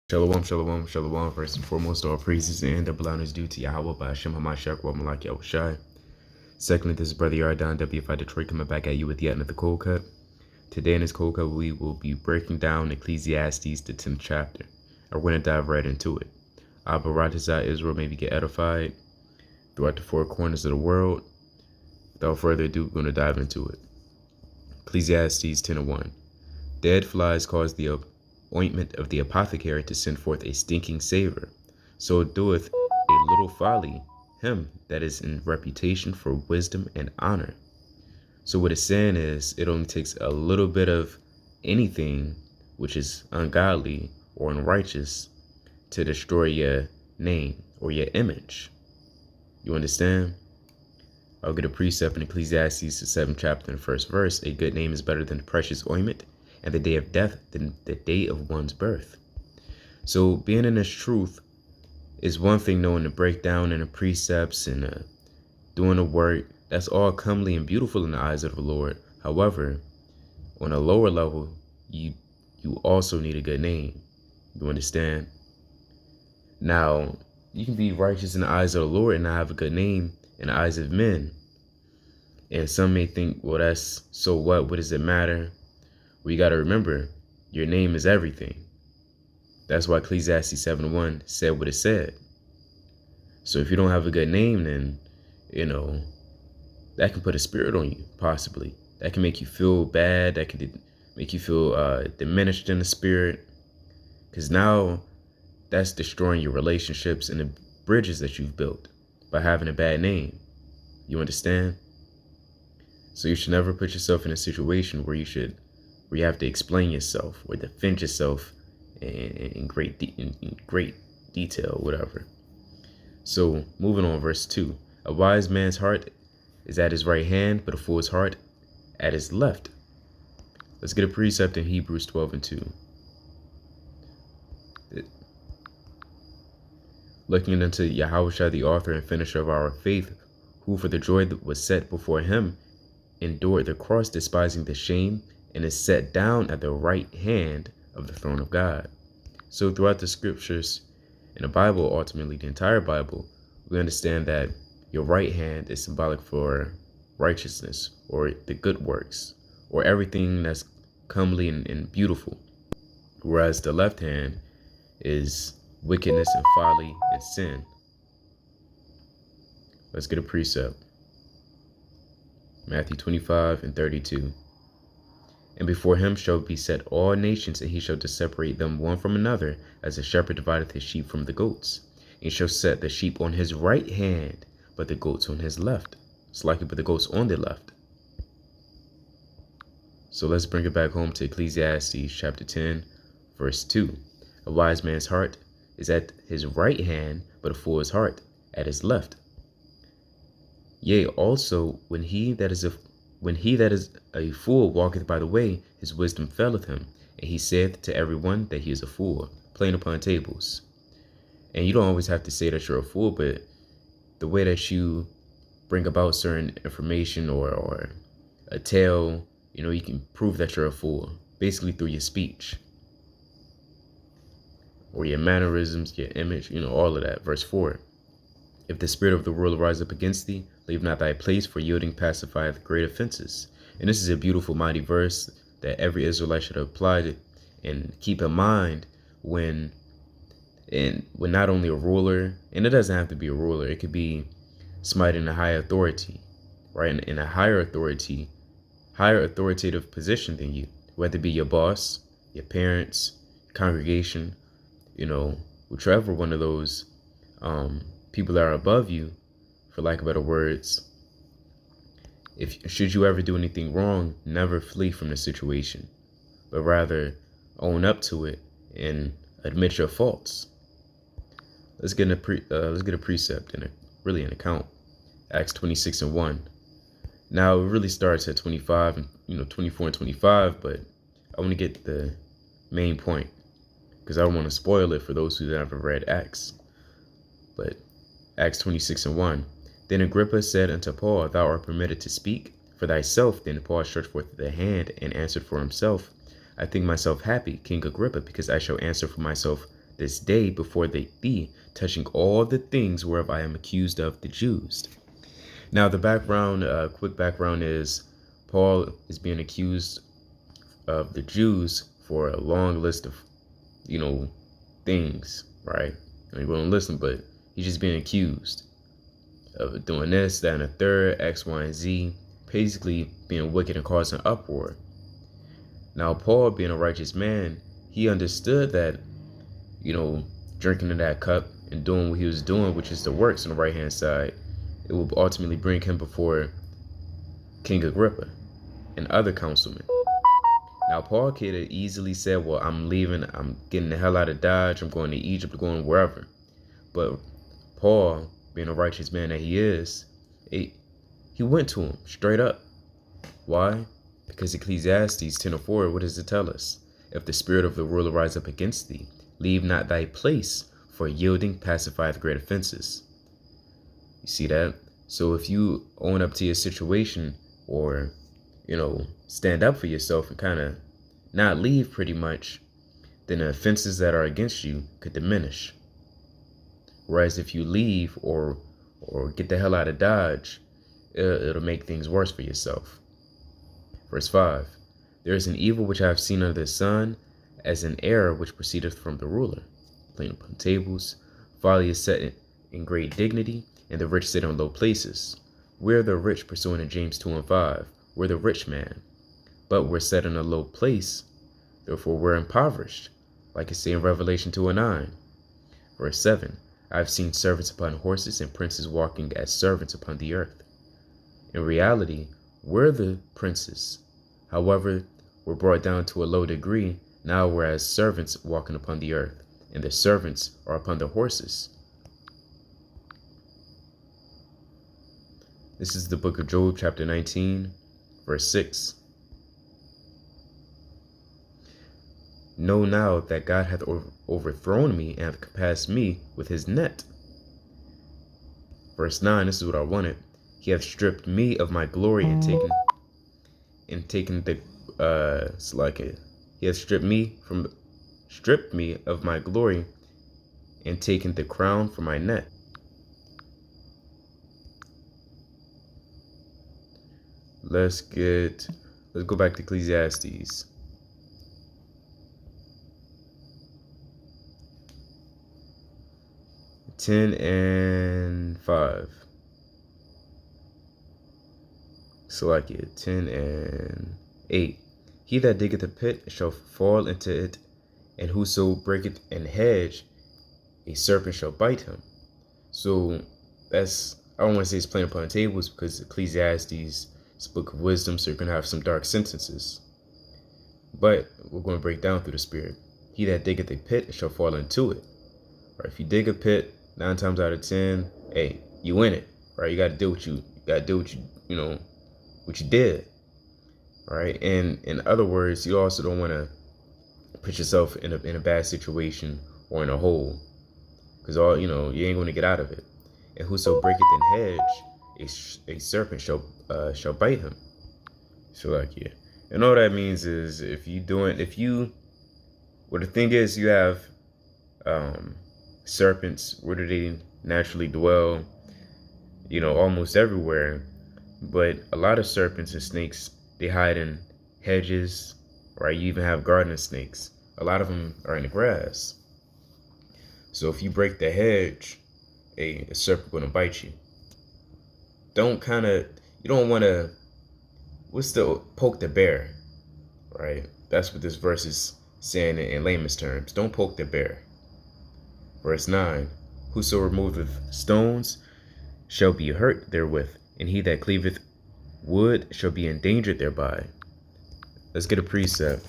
Shalom, shalom, shalom. First and foremost, all praises and the honor is due to Yahweh by Hashem HaMashiach wa Malak Yahushai. Secondly, this is Brother Yardan, WFI Detroit, coming back at you with yet another cold cut. Today in this cold cut, we will be breaking down Ecclesiastes, the 10th chapter. And we're going to dive right into it. Baratazah Israel, maybe get edified throughout the four corners of the world. Without further ado, we're going to dive into it. Ecclesiastes 10:1. Dead flies cause the ointment of the apothecary to send forth a stinking savor. So doeth a little folly him that is in reputation for wisdom and honor. So what it's saying is, it only takes a little bit of anything which is ungodly or unrighteous to destroy your name or your image. You understand? I'll get a precept in Ecclesiastes, the 7th chapter and 1st verse. A good name is better than precious ointment, and the day of death than the day of one's birth. So being in this truth is one thing, knowing the breakdown and the precepts and doing the work. That's all comely and beautiful in the eyes of the Lord. However, on a lower level, you also need a good name. You understand? Now, you can be righteous in the eyes of the Lord and not have a good name in the eyes of men. And some may think, well, that's so what? What does it matter? Well, you got to remember, your name is everything. That's why Ecclesiastes 7:1 said what it said. So if you don't have a good name, then, that can put a spirit on you, possibly. That can make you feel bad. That can make you feel diminished in the spirit. Because now that's destroying your relationships and the bridges that you've built by having a bad name. You understand? So you should never put yourself in a situation where you have to explain yourself or defend yourself in great detail, whatever. So moving on, verse 2. A wise man's heart is at his right hand, but a fool's heart at his left. Let's get a precept in Hebrews 12:2. Looking unto Yahushua, the author and finisher of our faith, who for the joy that was set before him endured the cross, despising the shame, and is set down at the right hand of the throne of God. So throughout the scriptures in the Bible, ultimately the entire Bible, we understand that your right hand is symbolic for righteousness or the good works or everything that's comely and beautiful, whereas the left hand is wickedness and folly and sin. Let's get a precept. Matthew 25:32. And before him shall be set all nations, and he shall separate them one from another, as a shepherd divideth his sheep from the goats. And he shall set the sheep on his right hand, but the goats on his left. It's likely, but the goats on the left. So let's bring it back home to Ecclesiastes chapter 10, verse 2. A wise man's heart is at his right hand, but a fool's heart at his left. Yea, also when he that is a fool walketh by the way, his wisdom faileth him, and he saith to every one that he is a fool, playing upon tables. And you don't always have to say that you're a fool, but the way that you bring about certain information or a tale, you can prove that you're a fool, basically through your speech or your mannerisms, your image, all of that. Verse 4. If the spirit of the world rise up against thee, leave not thy place, for yielding pacifieth great offenses. And this is a beautiful, mighty verse that every Israelite should apply to and keep in mind when not only a ruler, and it doesn't have to be a ruler, it could be somebody in a high authority, right? In a higher authoritative position than you, whether it be your boss, your parents, congregation, whichever one of those people that are above you, for lack of better words. Should you ever do anything wrong, never flee from the situation, but rather own up to it and admit your faults. Let's get a precept and an account. Acts 26:1. Now it really starts at 25 and 24 and 25, but I want to get the main point because I don't want to spoil it for those who never read Acts. But Acts 26:1. Then Agrippa said unto Paul, Thou art permitted to speak for thyself. Then Paul stretched forth the hand and answered for himself, I think myself happy, King Agrippa, because I shall answer for myself this day before thee, touching all the things whereof I am accused of the Jews. Now, the background, quick background is Paul is being accused of the Jews for a long list of, things, right? I ain't going to listen, but he's just being accused of doing this, that, and a third, X, Y, and Z, basically being wicked and causing uproar. Now, Paul, being a righteous man, he understood that, drinking in that cup and doing what he was doing, which is the works on the right-hand side, it will ultimately bring him before King Agrippa and other councilmen. Now, Paul could have easily said, well, I'm leaving, I'm getting the hell out of Dodge, I'm going to Egypt, I'm going wherever. But Paul, being a righteous man that he is, he went to him straight up. Why? Because Ecclesiastes 10:4, what does it tell us? If the spirit of the ruler rise up against thee, leave not thy place, for yielding pacifieth great offenses. You see that? So if you own up to your situation, or, stand up for yourself and kind of not leave pretty much, then the offenses that are against you could diminish. Whereas if you leave or get the hell out of Dodge, it'll make things worse for yourself. Verse 5, there is an evil which I have seen under the sun, as an error which proceedeth from the ruler, playing upon tables. Folly is set in great dignity, and the rich sit on low places. We're the rich, pursuing in James 2:5. We're the rich man, but we're set in a low place, therefore we're impoverished, like it say in Revelation 2:9. Verse 7, I have seen servants upon horses and princes walking as servants upon the earth. In reality, we're the princes. However, we're brought down to a low degree. Now we're as servants walking upon the earth, and the servants are upon the horses. This is the book of Job, chapter 19, verse 6. Know now that God hath overthrown me and hath compassed me with his net. Verse 9, this is what I wanted. He hath stripped me of my glory and taken the he hath stripped me of my glory and taken the crown from my neck. Let's go back to Ecclesiastes. Ten and 5. Select it. 10 and 8. He that diggeth a pit shall fall into it, and whoso breaketh an hedge, a serpent shall bite him. So that's, I don't want to say it's playing upon tables, because Ecclesiastes is a book of wisdom, so you're going to have some dark sentences. But we're going to break down through the spirit. He that diggeth a pit shall fall into it. Right? If you dig a pit, 9 times out of 10, hey, you in it. Right? You got to do what you what you did. Right? And in other words, you also don't want to put yourself in a bad situation or in a hole, because you ain't going to get out of it. And whoso breaketh an hedge, a serpent shall bite him. So and all that means is the thing is, you have serpents. Where do they naturally dwell? Almost everywhere. But a lot of serpents and snakes, they hide in hedges, right? You even have garden snakes. A lot of them are in the grass. So if you break the hedge, a serpent gonna bite you. You don't want to, poke the bear, right? That's what this verse is saying in layman's terms. Don't poke the bear. Verse 9, whoso removeth stones shall be hurt therewith, and he that cleaveth wood shall be endangered thereby. Let's get a precept.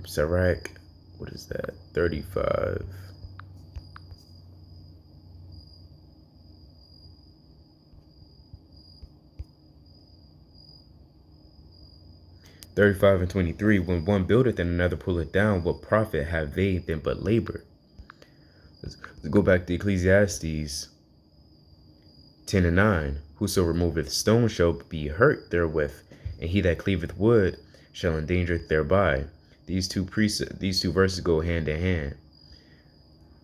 Sirach, what is that? 35. and 23. When one buildeth and another pulleth down, what profit have they than but labor? Let's go back to Ecclesiastes 10 and 9. Whoso removeth stone shall be hurt therewith, and he that cleaveth wood shall endanger thereby. These two verses go hand in hand.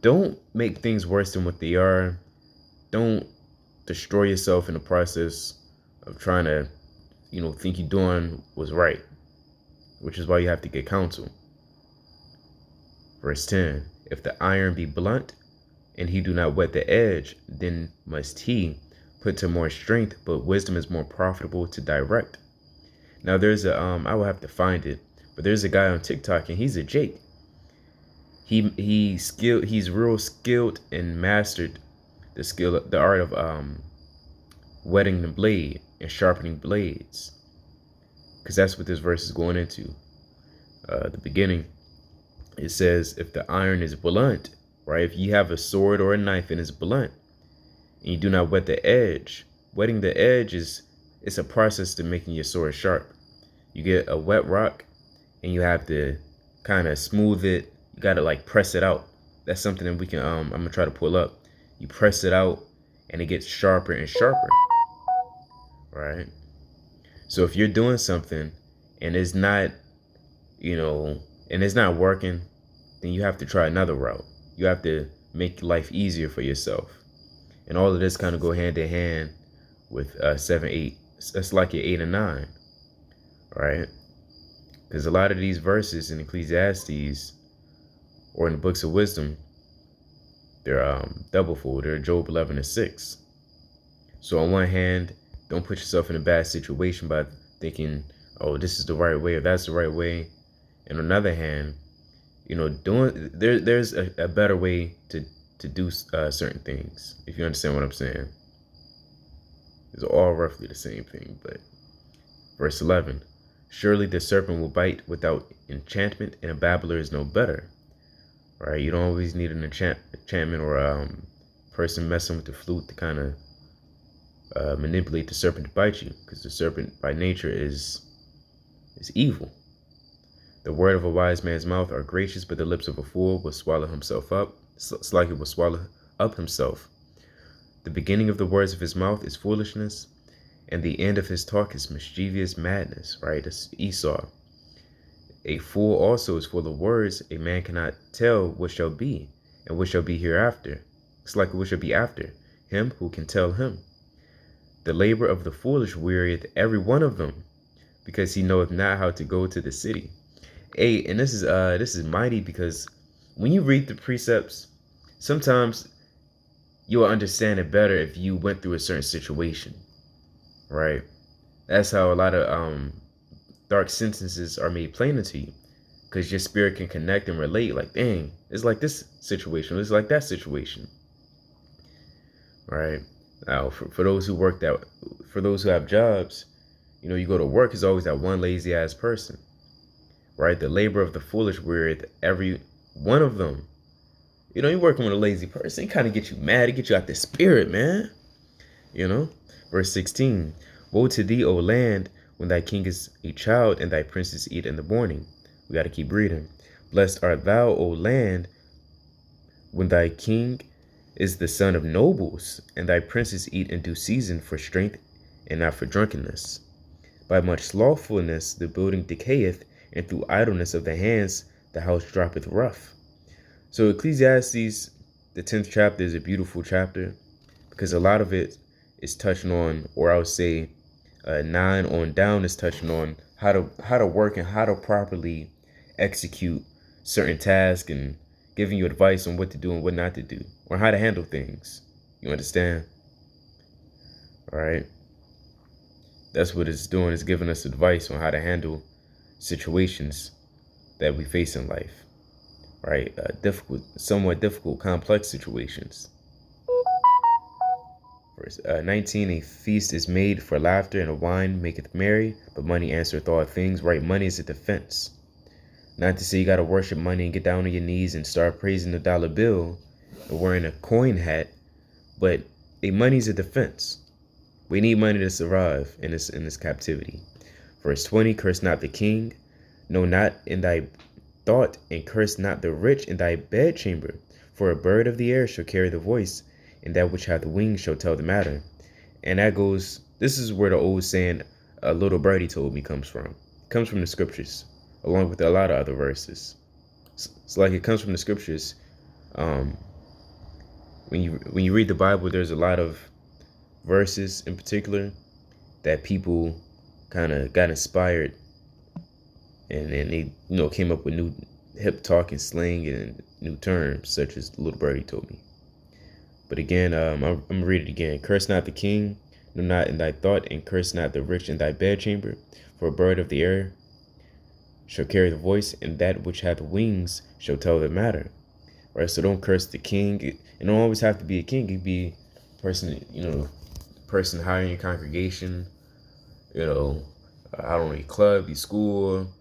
Don't make things worse than what they are. Don't destroy yourself in the process of trying to, think you're doing what's right, which is why you have to get counsel. Verse 10, if the iron be blunt and he do not whet the edge, then must he put to more strength, but wisdom is more profitable to direct. Now there's I will have to find it, but there's a guy on TikTok and he's a Jake. He's real skilled and mastered the art of whetting the blade and sharpening blades, because that's what this verse is going into. The beginning, it says, if the iron is blunt, right? If you have a sword or a knife and it's blunt, and you do not whet the edge, wetting the edge it's a process to making your sword sharp. You get a wet rock and you have to kind of smooth it. You got to like press it out. That's something that we can, I'm going to try to pull up. You press it out and it gets sharper and sharper, right? So if you're doing something and it's not, and it's not working, then you have to try another route. You have to make life easier for yourself. And all of this kind of go hand in hand with 7, 8. It's like your 8 and 9, right? Because a lot of these verses in Ecclesiastes or in the books of wisdom, they're double-fold. They're Job 11 and 6. So on one hand, don't put yourself in a bad situation by thinking, oh, this is the right way or that's the right way. And on the other hand, there's a better way to do certain things, if you understand what I'm saying. It's all roughly the same thing, but verse 11, surely the serpent will bite without enchantment, and a babbler is no better. Right? You don't always need an enchantment or a person messing with the flute to kind of manipulate the serpent to bite you, because the serpent by nature is evil. The word of a wise man's mouth are gracious, but the lips of a fool will swallow himself up. It's like it will swallow up himself. The beginning of the words of his mouth is foolishness, and the end of his talk is mischievous madness, right? It's Esau. A fool also is full of words. A man cannot tell what shall be, and what shall be hereafter. It's like what shall be after him who can tell him. The labor of the foolish wearieth every one of them, because he knoweth not how to go to the city. Hey, and this is mighty, because when you read the precepts, sometimes you'll understand it better if you went through a certain situation, right? That's how a lot of dark sentences are made plain to you, because your spirit can connect and relate. Like, dang, it's like this situation, it's like that situation, right? Now, for those who work that, for those who have jobs, you go to work, is always that one lazy ass person, right? The labor of the foolish wearieth every one of them. You're working with a lazy person, it kind of gets you mad, it gets you out the spirit, man. Verse 16, woe to thee, O land, when thy king is a child and thy princes eat in the morning. We got to keep reading. Blessed art thou, O land, when thy king is the son of nobles, and thy princes eat in due season for strength and not for drunkenness. By much slothfulness the building decayeth, and through idleness of the hands the house droppeth rough. So Ecclesiastes, the 10th chapter, is a beautiful chapter, because a lot of it is touching on, or I would say 9 on down is touching on how to work and how to properly execute certain tasks, and giving you advice on what to do and what not to do, or how to handle things. You understand? All right. That's what it's doing. It's giving us advice on how to handle situations that we face in life. Right? Somewhat difficult, complex situations. Verse 19, a feast is made for laughter, and a wine maketh merry, but money answereth all things. Right? Money is a defense. Not to say you got to worship money and get down on your knees and start praising the dollar bill and wearing a coin hat, but money is a defense. We need money to survive in this captivity. Verse 20, curse not the king, no, not in thy thought, and curse not the rich in thy bedchamber. For a bird of the air shall carry the voice, and that which hath wings shall tell the matter. And this is where the old saying, a little birdie told me, comes from. It comes from the scriptures, along with a lot of other verses. It's like it comes from the scriptures. When you read the Bible, there's a lot of verses in particular that people kind of got inspired, and then they came up with new hip talk and slang and new terms, such as Little Birdie told me. But again, I'm gonna read it again. Curse not the king, no, not in thy thought, and curse not the rich in thy bedchamber, for a bird of the air shall carry the voice, and that which hath wings shall tell the matter. Right? So don't curse the king. It don't always have to be a king. It could be a person, person higher in your congregation, I don't know, your club, your school.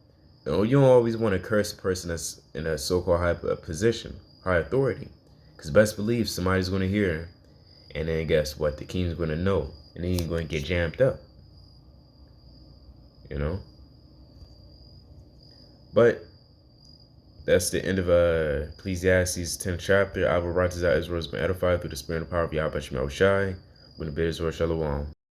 You don't always want to curse a person that's in a so-called high position, high authority. Because best believe somebody's going to hear, and then guess what? The king's going to know, and then you're going to get jammed up. But that's the end of Ecclesiastes 10th chapter. I will write this out. Israel has been edified through the spirit and power of Yahweh Shem Shai. When the bid is Shalom.